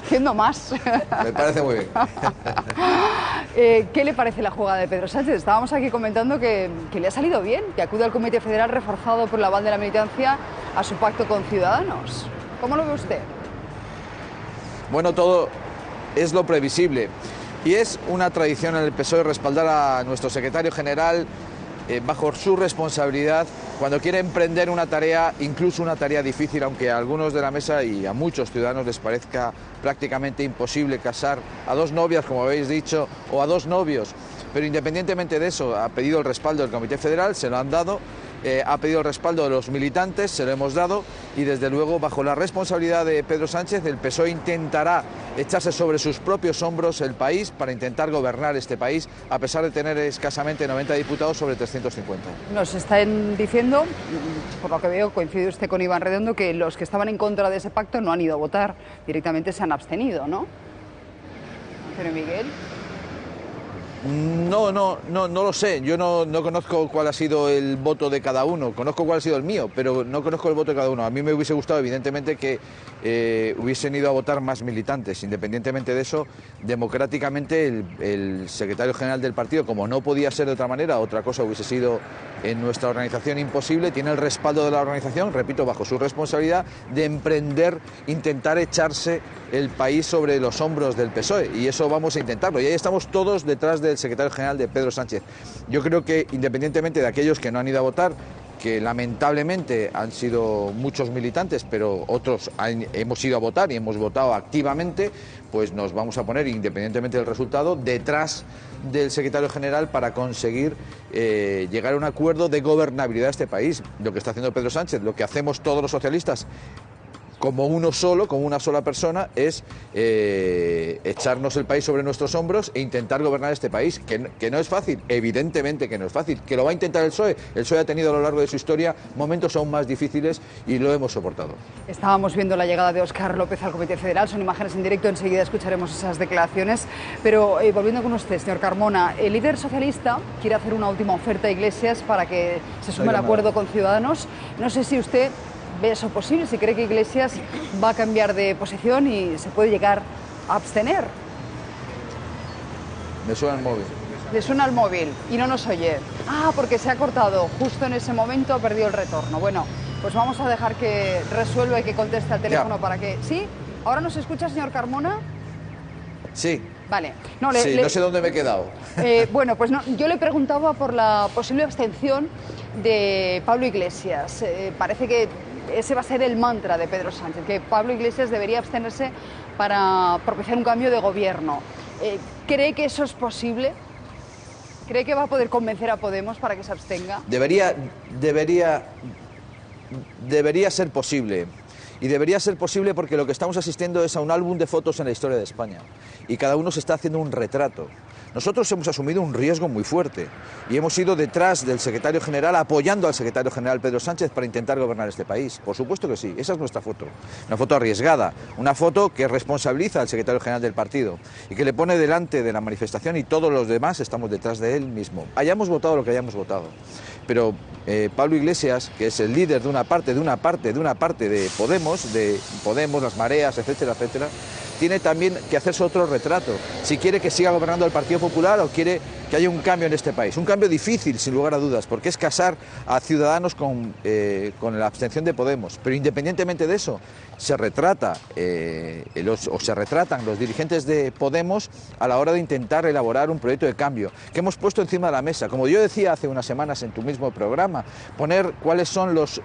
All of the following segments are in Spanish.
Haciendo más. Me parece muy bien. ¿Qué le parece la jugada de Pedro Sánchez? Estábamos aquí comentando que le ha salido bien, que acude al Comité Federal reforzado por el aval de la militancia a su pacto con Ciudadanos. ¿Cómo lo ve usted? Bueno, todo es lo previsible. Y es una tradición en el PSOE respaldar a nuestro secretario general bajo su responsabilidad cuando quiere emprender una tarea, incluso una tarea difícil, aunque a algunos de la mesa y a muchos ciudadanos les parezca prácticamente imposible casar a dos novias, como habéis dicho, o a dos novios. Pero independientemente de eso, ha pedido el respaldo del Comité Federal, se lo han dado, ha pedido el respaldo de los militantes, se lo hemos dado, y desde luego bajo la responsabilidad de Pedro Sánchez, el PSOE intentará echarse sobre sus propios hombros el país para intentar gobernar este país, a pesar de tener escasamente 90 diputados sobre 350. Nos están diciendo, por lo que veo, coincide usted con Iván Redondo, que los que estaban en contra de ese pacto no han ido a votar, directamente se han abstenido, ¿no? Pero Miguel... No lo sé. Yo no conozco cuál ha sido el voto de cada uno. Conozco cuál ha sido el mío, pero no conozco el voto de cada uno. A mí me hubiese gustado, evidentemente, que hubiesen ido a votar más militantes. Independientemente de eso, democráticamente el secretario general del partido, como no podía ser de otra manera, otra cosa hubiese sido en nuestra organización imposible, tiene el respaldo de la organización, repito, bajo su responsabilidad de emprender, intentar echarse el país sobre los hombros del PSOE, y eso vamos a intentarlo, y ahí estamos todos detrás del secretario general de Pedro Sánchez. Yo creo que independientemente de aquellos que no han ido a votar, que lamentablemente han sido muchos militantes, pero otros hemos ido a votar y hemos votado activamente, pues nos vamos a poner, independientemente del resultado, detrás del secretario general para conseguir llegar a un acuerdo de gobernabilidad de este país. Lo que está haciendo Pedro Sánchez, lo que hacemos todos los socialistas, como uno solo, como una sola persona, es echarnos el país sobre nuestros hombros e intentar gobernar este país, que no es fácil, evidentemente que no es fácil, que lo va a intentar el PSOE. El PSOE ha tenido a lo largo de su historia momentos aún más difíciles y lo hemos soportado. Estábamos viendo la llegada de Óscar López al Comité Federal, son imágenes en directo, enseguida escucharemos esas declaraciones, pero volviendo con usted, señor Carmona, el líder socialista quiere hacer una última oferta a Iglesias para que se sume al acuerdo con Ciudadanos. No sé si usted ve eso posible, si cree que Iglesias va a cambiar de posición y se puede llegar a abstener. Me suena el móvil. Le suena el móvil y no nos oye. Ah, porque se ha cortado, justo en ese momento ha perdido el retorno. Bueno, pues vamos a dejar que resuelva y que conteste al teléfono para que... ¿Sí? ¿Ahora nos escucha, señor Carmona? Sí. Vale. No sé dónde me he quedado. Bueno, pues no, yo le preguntaba por la posible abstención de Pablo Iglesias. Parece que ese va a ser el mantra de Pedro Sánchez, que Pablo Iglesias debería abstenerse para propiciar un cambio de gobierno. ¿Cree que eso es posible? ¿Cree que va a poder convencer a Podemos para que se abstenga? Debería ser posible. Y debería ser posible porque lo que estamos asistiendo es a un álbum de fotos en la historia de España. Y cada uno se está haciendo un retrato. Nosotros hemos asumido un riesgo muy fuerte y hemos ido detrás del secretario general, apoyando al secretario general Pedro Sánchez para intentar gobernar este país. Por supuesto que sí, esa es nuestra foto. Una foto arriesgada, una foto que responsabiliza al secretario general del partido y que le pone delante de la manifestación, y todos los demás estamos detrás de él mismo. Hayamos votado lo que hayamos votado. Pero Pablo Iglesias, que es el líder de una parte de Podemos, las mareas, etcétera, etcétera, tiene también que hacerse otro retrato. Si quiere que siga gobernando el Partido Popular o quiere que haya un cambio en este país. Un cambio difícil, sin lugar a dudas, porque es casar a Ciudadanos con la abstención de Podemos. Pero independientemente de eso, se retratan los dirigentes de Podemos a la hora de intentar elaborar un proyecto de cambio que hemos puesto encima de la mesa. Como yo decía hace unas semanas en tu mismo programa, poner cuáles son los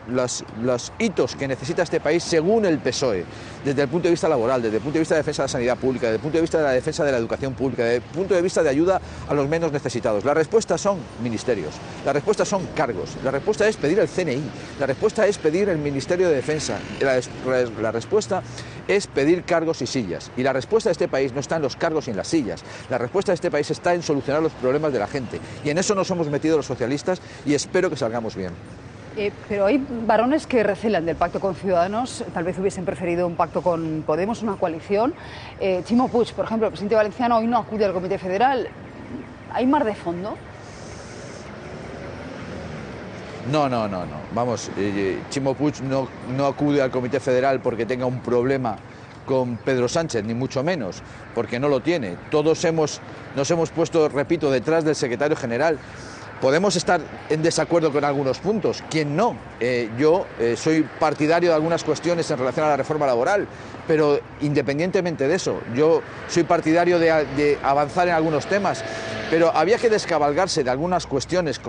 hitos que necesita este país según el PSOE, desde el punto de vista laboral, desde el punto de vista de defensa de la sanidad pública, desde el punto de vista de la defensa de la educación pública, desde el punto de vista de ayuda a los menos necesitados. La respuesta son ministerios, la respuesta son cargos, la respuesta es pedir el CNI, la respuesta es pedir el Ministerio de Defensa, la respuesta es pedir cargos y sillas. Y la respuesta de este país no está en los cargos y en las sillas. La respuesta de este país está en solucionar los problemas de la gente. Y en eso nos hemos metido los socialistas y espero que salgamos bien. Pero hay varones que recelan del pacto con Ciudadanos, tal vez hubiesen preferido un pacto con Podemos, una coalición. Chimo Puig, por ejemplo, el presidente valenciano, hoy no acude al Comité Federal. ¿Hay mar de fondo? No. Vamos, Chimo Puig no acude al Comité Federal porque tenga un problema con Pedro Sánchez, ni mucho menos, porque no lo tiene. Todos nos hemos puesto, repito, detrás del secretario general. Podemos estar en desacuerdo con algunos puntos, ¿quién no? Yo soy partidario de algunas cuestiones en relación a la reforma laboral, pero independientemente de eso, yo soy partidario de avanzar en algunos temas, pero había que descabalgarse de algunas cuestiones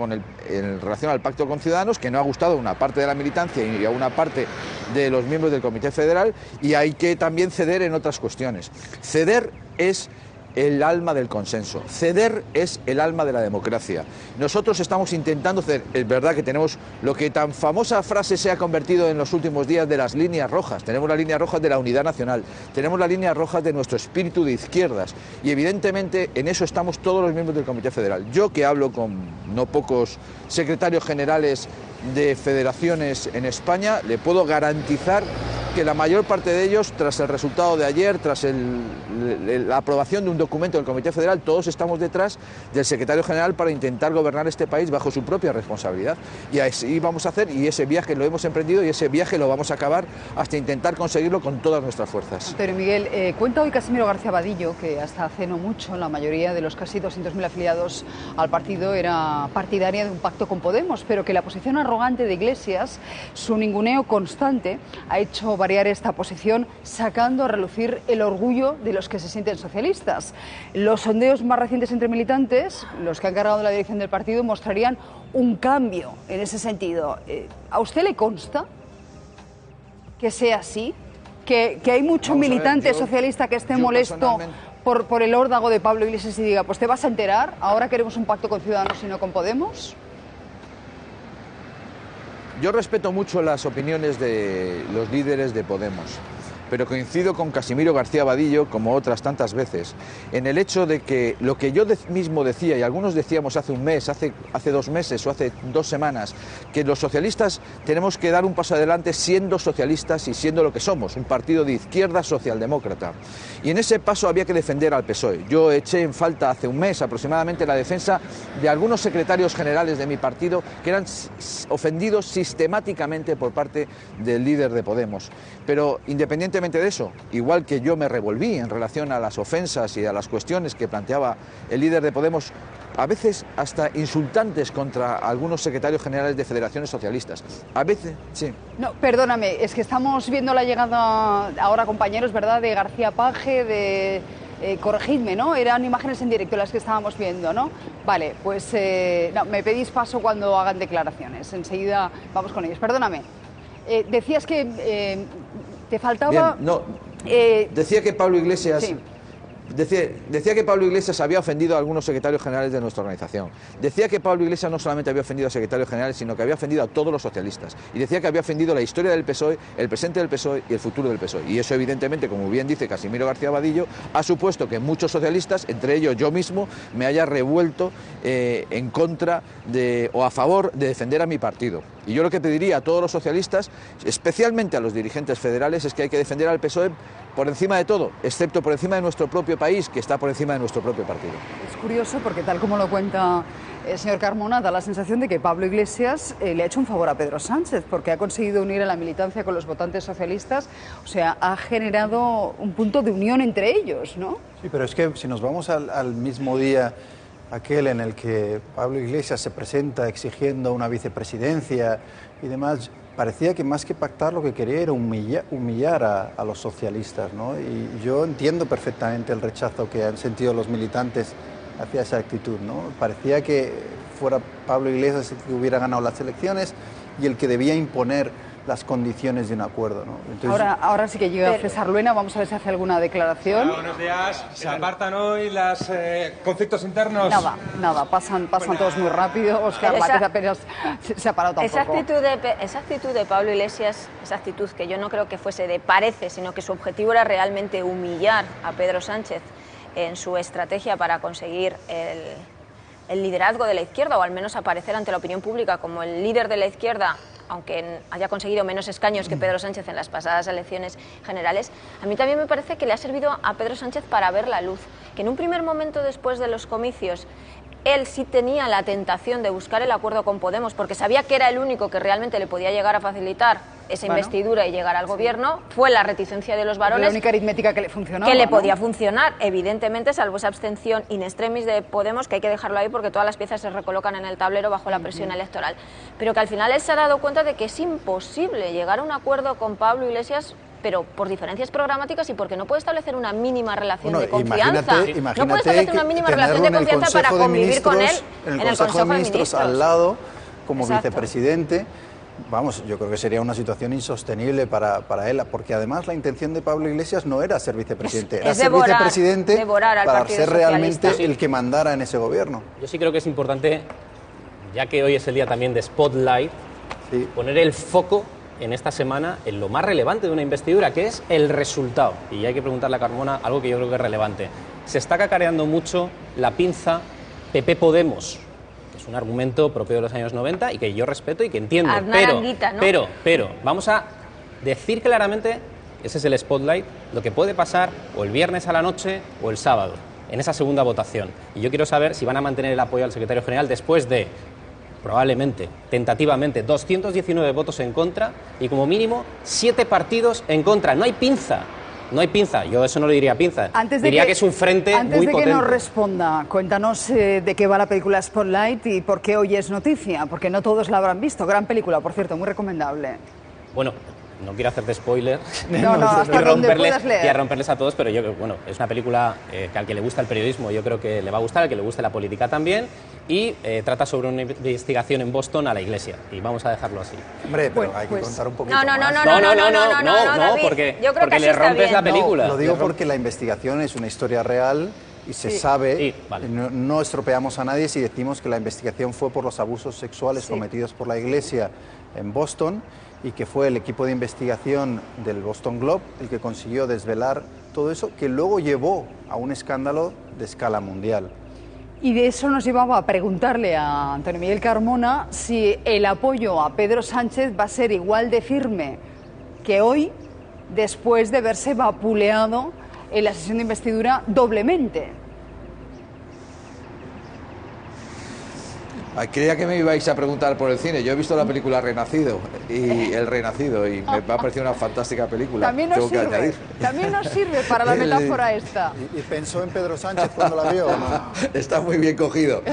en relación al pacto con Ciudadanos, que no ha gustado a una parte de la militancia y a una parte de los miembros del Comité Federal, y hay que también ceder en otras cuestiones. Ceder es el alma del consenso, ceder es el alma de la democracia. Nosotros estamos intentando ceder. Es verdad que tenemos lo que tan famosa frase se ha convertido en los últimos días de las líneas rojas. Tenemos las líneas rojas de la unidad nacional, tenemos las líneas rojas de nuestro espíritu de izquierdas, y evidentemente en eso estamos todos los miembros del Comité Federal. Yo, que hablo con no pocos secretarios generales de federaciones en España, le puedo garantizar que la mayor parte de ellos, tras el resultado de ayer, tras la aprobación de un documento del Comité Federal, todos estamos detrás del secretario general para intentar gobernar este país bajo su propia responsabilidad. Y así vamos a hacer, y ese viaje lo hemos emprendido y ese viaje lo vamos a acabar hasta intentar conseguirlo con todas nuestras fuerzas. Antonio Miguel, cuenta hoy Casimiro García Vadillo que hasta hace no mucho la mayoría de los casi 200.000 afiliados al partido era partidaria de un pacto con Podemos, pero que la posición arrogante de Iglesias, su ninguneo constante, ha hecho variar esta posición, sacando a relucir el orgullo de los que se sienten socialistas. Los sondeos más recientes entre militantes, los que han cargado la dirección del partido, mostrarían un cambio en ese sentido. ¿A usted le consta que sea así? ¿Que hay mucho militante socialista que esté molesto por el órdago de Pablo Iglesias y diga, pues te vas a enterar, ahora queremos un pacto con Ciudadanos y no con Podemos? Yo respeto mucho las opiniones de los líderes de Podemos, pero coincido con Casimiro García Vadillo, como otras tantas veces, en el hecho de que lo que yo mismo decía, y algunos decíamos hace un mes, hace 2 meses o hace 2 semanas, que los socialistas tenemos que dar un paso adelante siendo socialistas y siendo lo que somos, un partido de izquierda socialdemócrata. Y en ese paso había que defender al PSOE. Yo eché en falta hace un mes aproximadamente la defensa de algunos secretarios generales de mi partido que eran ofendidos sistemáticamente por parte del líder de Podemos. Pero independientemente de eso, igual que yo me revolví en relación a las ofensas y a las cuestiones que planteaba el líder de Podemos, a veces hasta insultantes contra algunos secretarios generales de federaciones socialistas. A veces, sí. No, perdóname, es que estamos viendo la llegada ahora, compañeros, ¿verdad?, de García Page, de... corregidme, ¿no? Eran imágenes en directo las que estábamos viendo, ¿no? Vale, pues no, me pedís paso cuando hagan declaraciones. Enseguida vamos con ellos. Perdóname. Decías que te faltaba... Bien, no, decía que Pablo Iglesias... Sí. Decía que Pablo Iglesias había ofendido a algunos secretarios generales de nuestra organización. Decía que Pablo Iglesias no solamente había ofendido a secretarios generales, sino que había ofendido a todos los socialistas. Y decía que había ofendido la historia del PSOE, el presente del PSOE y el futuro del PSOE. Y eso, evidentemente, como bien dice Casimiro García Vadillo, ha supuesto que muchos socialistas, entre ellos yo mismo, me haya revuelto en contra o a favor de defender a mi partido. Y yo lo que pediría a todos los socialistas, especialmente a los dirigentes federales, es que hay que defender al PSOE por encima de todo, excepto por encima de nuestro propio país, que está por encima de nuestro propio partido. Es curioso porque, tal como lo cuenta el señor Carmona, da la sensación de que Pablo Iglesias le ha hecho un favor a Pedro Sánchez, porque ha conseguido unir a la militancia con los votantes socialistas, o sea, ha generado un punto de unión entre ellos, ¿no? Sí, pero es que si nos vamos al mismo día, aquel en el que Pablo Iglesias se presenta exigiendo una vicepresidencia y demás, parecía que más que pactar lo que quería era humillar a los socialistas, ¿no? Y yo entiendo perfectamente el rechazo que han sentido los militantes hacia esa actitud, ¿no? Parecía que fuera Pablo Iglesias el que hubiera ganado las elecciones y el que debía imponer las condiciones de un acuerdo, ¿no? Entonces... Ahora sí que llega César Luena, vamos a ver si hace alguna declaración. Hola, buenos días. ¿Se apartan hoy los conflictos internos? Nada, pasan todos muy rápido. Oscar Matez apenas se ha parado tampoco. Esa actitud de Pablo Iglesias, esa actitud que yo no creo que fuese de parece, sino que su objetivo era realmente humillar a Pedro Sánchez en su estrategia para conseguir el liderazgo de la izquierda, o al menos aparecer ante la opinión pública como el líder de la izquierda, aunque haya conseguido menos escaños que Pedro Sánchez en las pasadas elecciones generales. A mí también me parece que le ha servido a Pedro Sánchez para ver la luz, que en un primer momento después de los comicios él sí tenía la tentación de buscar el acuerdo con Podemos, porque sabía que era el único que realmente le podía llegar a facilitar esa investidura y llegar al gobierno. Fue la reticencia de los varones. La única aritmética que le funcionaba, que le ¿no? podía funcionar, evidentemente, salvo esa abstención in extremis de Podemos, que hay que dejarlo ahí porque todas las piezas se recolocan en el tablero bajo la presión electoral. Pero que al final él se ha dado cuenta de que es imposible llegar a un acuerdo con Pablo Iglesias, pero por diferencias programáticas y porque no puede establecer una mínima relación de confianza. Imagínate no puede establecer una mínima relación de confianza para convivir con él en el Consejo de Ministros al lado, como vicepresidente. Vamos, yo creo que sería una situación insostenible para él, porque además la intención de Pablo Iglesias no era ser vicepresidente, era ser vicepresidente para ser realmente el que mandara en ese gobierno. Yo sí creo que es importante, ya que hoy es el día también de Spotlight, poner el foco en esta semana en lo más relevante de una investidura, que es el resultado. Y hay que preguntarle a Carmona algo que yo creo que es relevante. Se está cacareando mucho la pinza PP-Podemos. Es un argumento propio de los años 90 y que yo respeto y que entiendo. Pero, vamos a decir claramente, ese es el spotlight, lo que puede pasar o el viernes a la noche o el sábado, en esa segunda votación. Y yo quiero saber si van a mantener el apoyo al secretario general después de, probablemente, tentativamente, 219 votos en contra y como mínimo 7 partidos en contra. No hay pinza. No hay pinza, yo eso no le diría pinza, diría que es un frente muy potente. Antes de que nos responda, cuéntanos de qué va la película Spotlight y por qué hoy es noticia, porque no todos la habrán visto. Gran película, por cierto, muy recomendable. Bueno, no quiero hacerte spoiler hasta donde puedas leer. Y a romperles a todos, pero yo creo, bueno, es una película que al que le gusta el periodismo yo creo que le va a gustar, al que le guste la política también, y trata sobre una investigación en Boston a la Iglesia, y vamos a dejarlo así. Hombre, pero hay que contar un poquito más. No, porque le rompes la película. Lo digo porque la investigación es una historia real y se sabe, no estropeamos a nadie si decimos que la investigación fue por los abusos sexuales cometidos por la Iglesia en Boston, y que fue el equipo de investigación del Boston Globe el que consiguió desvelar todo eso, que luego llevó a un escándalo de escala mundial. Y de eso nos llevaba a preguntarle a Antonio Miguel Carmona si el apoyo a Pedro Sánchez va a ser igual de firme que hoy, después de verse vapuleado en la sesión de investidura doblemente. Creía que me ibais a preguntar por el cine. Yo he visto la película Renacido y El Renacido y me ha parecido una fantástica película. También nos sirve para la metáfora esta. ¿Y pensó en Pedro Sánchez cuando la vio o no? Está muy bien cogido.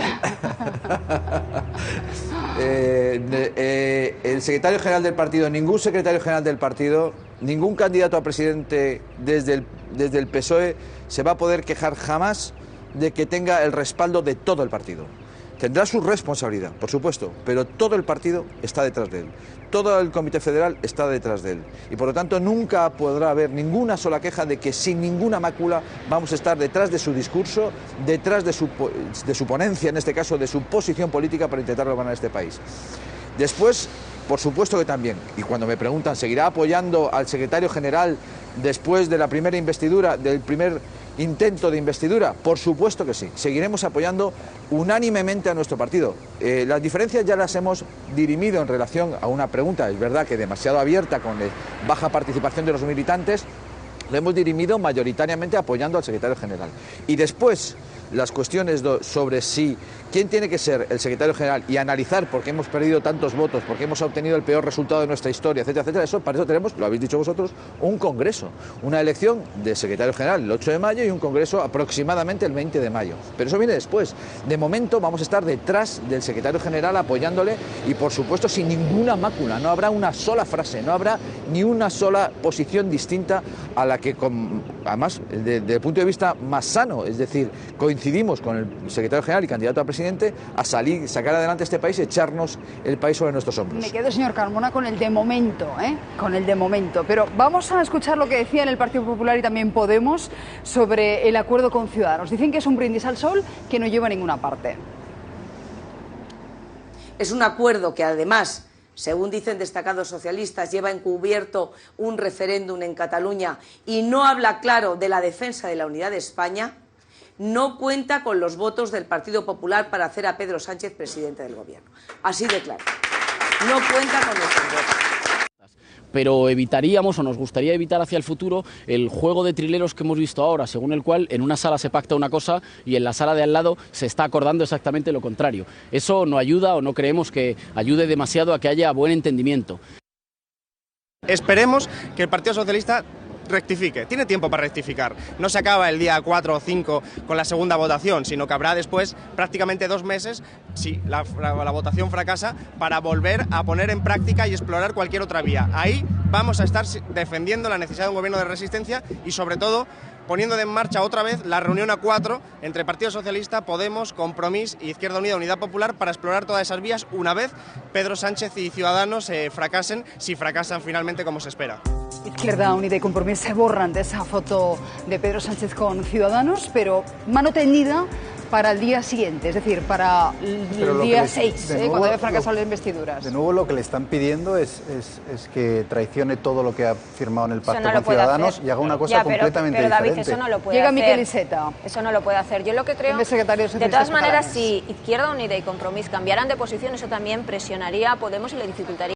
El secretario general del partido, ningún secretario general del partido, ningún candidato a presidente desde el PSOE se va a poder quejar jamás de que tenga el respaldo de todo el partido. Tendrá su responsabilidad, por supuesto, pero todo el partido está detrás de él. Todo el Comité Federal está detrás de él. Y por lo tanto nunca podrá haber ninguna sola queja de que sin ninguna mácula vamos a estar detrás de su discurso, detrás de su ponencia, en este caso de su posición política para intentar gobernar este país. Después, por supuesto que también, y cuando me preguntan, ¿seguirá apoyando al secretario general después de la primera investidura, del primer intento de investidura? Por supuesto que sí. Seguiremos apoyando unánimemente a nuestro partido. Las diferencias ya las hemos dirimido en relación a una pregunta, es verdad que demasiado abierta, con baja participación de los militantes, lo hemos dirimido mayoritariamente apoyando al secretario general. Y después, las cuestiones sobre quién tiene que ser el secretario general y analizar por qué hemos perdido tantos votos, por qué hemos obtenido el peor resultado de nuestra historia, etcétera, etcétera. Para eso tenemos, lo habéis dicho vosotros, un congreso, una elección de secretario general el 8 de mayo y un congreso aproximadamente el 20 de mayo. Pero eso viene después. De momento vamos a estar detrás del secretario general apoyándole y, por supuesto, sin ninguna mácula. No habrá una sola frase, no habrá ni una sola posición distinta a la que, además, desde el punto de vista más sano, es decir, coincidimos con el secretario general y candidato a presidente a sacar adelante este país y echarnos el país sobre nuestros hombros. Me quedo, señor Carmona, con el de momento, con el de momento. Pero vamos a escuchar lo que decía en el Partido Popular y también Podemos sobre el acuerdo con Ciudadanos. Dicen que es un brindis al sol que no lleva a ninguna parte. Es un acuerdo que además, según dicen destacados socialistas, lleva encubierto un referéndum en Cataluña y no habla claro de la defensa de la unidad de España. No cuenta con los votos del Partido Popular para hacer a Pedro Sánchez presidente del Gobierno. Así de claro. No cuenta con nuestros votos. pero evitaríamos o nos gustaría evitar hacia el futuro el juego de trileros que hemos visto ahora, según el cual en una sala se pacta una cosa y en la sala de al lado se está acordando exactamente lo contrario. Eso no ayuda o no creemos que ayude demasiado a que haya buen entendimiento. Esperemos que el Partido Socialista rectifique, tiene tiempo para rectificar, no se acaba el día 4 o 5 con la segunda votación, sino que habrá después prácticamente 2 meses, si la votación fracasa, para volver a poner en práctica y explorar cualquier otra vía. Ahí vamos a estar defendiendo la necesidad de un gobierno de resistencia y sobre todo poniendo en marcha otra vez la reunión A4 entre Partido Socialista, Podemos, Compromís y Izquierda Unida, Unidad Popular, para explorar todas esas vías una vez Pedro Sánchez y Ciudadanos fracasen, si fracasan finalmente como se espera. Izquierda Unida y Compromís se borran de esa foto de Pedro Sánchez con Ciudadanos, pero mano tendida para el día siguiente, es decir, para el día 6, cuando haya fracasado las investiduras. De nuevo, lo que le están pidiendo es que traicione todo lo que ha firmado en el pacto no con Ciudadanos hacer. y haga una cosa completamente diferente. David, eso no lo puede Llega hacer. Miquel Iceta. Eso no lo puede hacer. Yo lo que creo, de todas maneras, si Izquierda Unida y Compromís cambiaran de posición, eso también presionaría a Podemos y le dificultaría